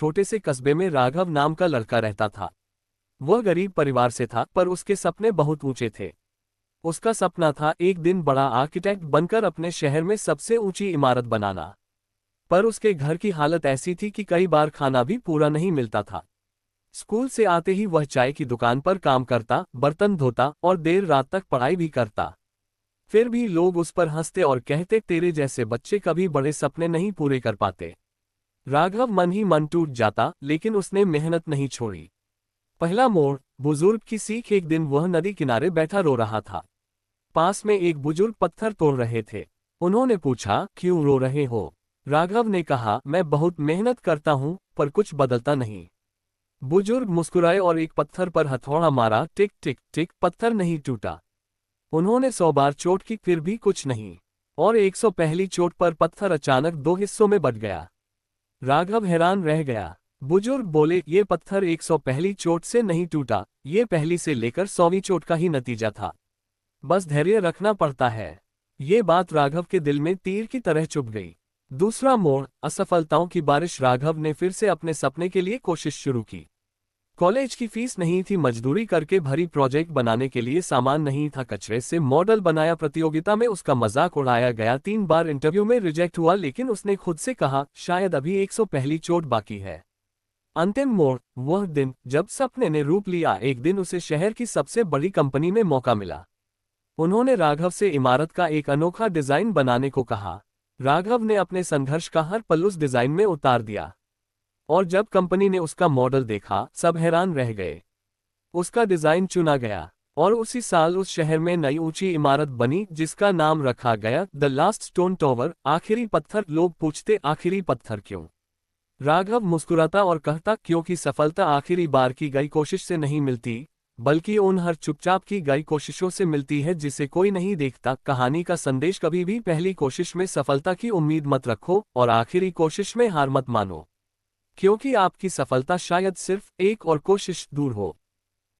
छोटे से कस्बे में राघव नाम का लड़का रहता था। वह गरीब परिवार से था, पर उसके सपने बहुत ऊंचे थे। उसका सपना था एक दिन बड़ा आर्किटेक्ट बनकर अपने शहर में सबसे ऊंची इमारत बनाना। पर उसके घर की हालत ऐसी थी कि कई बार खाना भी पूरा नहीं मिलता था। स्कूल से आते ही वह चाय की दुकान पर काम करता, बर्तन धोता और देर रात तक पढ़ाई भी करता। फिर भी लोग उस पर हंसते और कहते, तेरे जैसे बच्चे कभी बड़े सपने नहीं पूरे कर पाते। राघव मन ही मन टूट जाता, लेकिन उसने मेहनत नहीं छोड़ी। पहला मोड़, बुजुर्ग की सीख। एक दिन वह नदी किनारे बैठा रो रहा था। पास में एक बुजुर्ग पत्थर तोड़ रहे थे। उन्होंने पूछा, क्यों रो रहे हो? राघव ने कहा, मैं बहुत मेहनत करता हूं, पर कुछ बदलता नहीं। बुजुर्ग मुस्कुराए और एक पत्थर पर हथौड़ा मारा। टिक टिक टिक, पत्थर नहीं टूटा। उन्होंने 100 बार चोट की, फिर भी कुछ नहीं। और 101 चोट पर पत्थर अचानक 2 हिस्सों में बट गया। राघव हैरान रह गया। बुजुर्ग बोले, ये पत्थर 101 चोट से नहीं टूटा, ये पहली से लेकर 100वीं चोट का ही नतीजा था। बस धैर्य रखना पड़ता है। ये बात राघव के दिल में तीर की तरह चुभ गई। दूसरा मोड़, असफलताओं की बारिश। राघव ने फिर से अपने सपने के लिए कोशिश शुरू की। कॉलेज की फीस नहीं थी, मजदूरी करके भरी, प्रोजेक्ट बनाने के लिए सामान नहीं था, कचरे से मॉडल बनाया। प्रतियोगिता में उसका मजाक उड़ाया गया। 3 बार इंटरव्यू में रिजेक्ट हुआ, लेकिन उसने खुद से कहा, शायद अभी 101 चोट बाकी है। अंतिम मोड़, वह दिन जब सपने ने रूप लिया। एक दिन उसे शहर की सबसे बड़ी कंपनी में मौका मिला। उन्होंने राघव से इमारत का एक अनोखा डिजाइन बनाने को कहा। राघव ने अपने संघर्ष का हर पल उस डिजाइन में उतार दिया। और जब कंपनी ने उसका मॉडल देखा, सब हैरान रह गए। उसका डिजाइन चुना गया और उसी साल उस शहर में नई ऊंची इमारत बनी, जिसका नाम रखा गया द लास्ट स्टोन टॉवर, आखिरी पत्थर। लोग पूछते, आखिरी पत्थर क्यों? राघव मुस्कुराता और कहता, क्योंकि सफलता आखिरी बार की गई कोशिश से नहीं मिलती, बल्कि उन हर चुपचाप की गई कोशिशों से मिलती है जिसे कोई नहीं देखता। कहानी का संदेश, कभी भी पहली कोशिश में सफलता की उम्मीद मत रखो और आखिरी कोशिश में हार मत मानो, क्योंकि आपकी सफलता शायद सिर्फ एक और कोशिश दूर हो।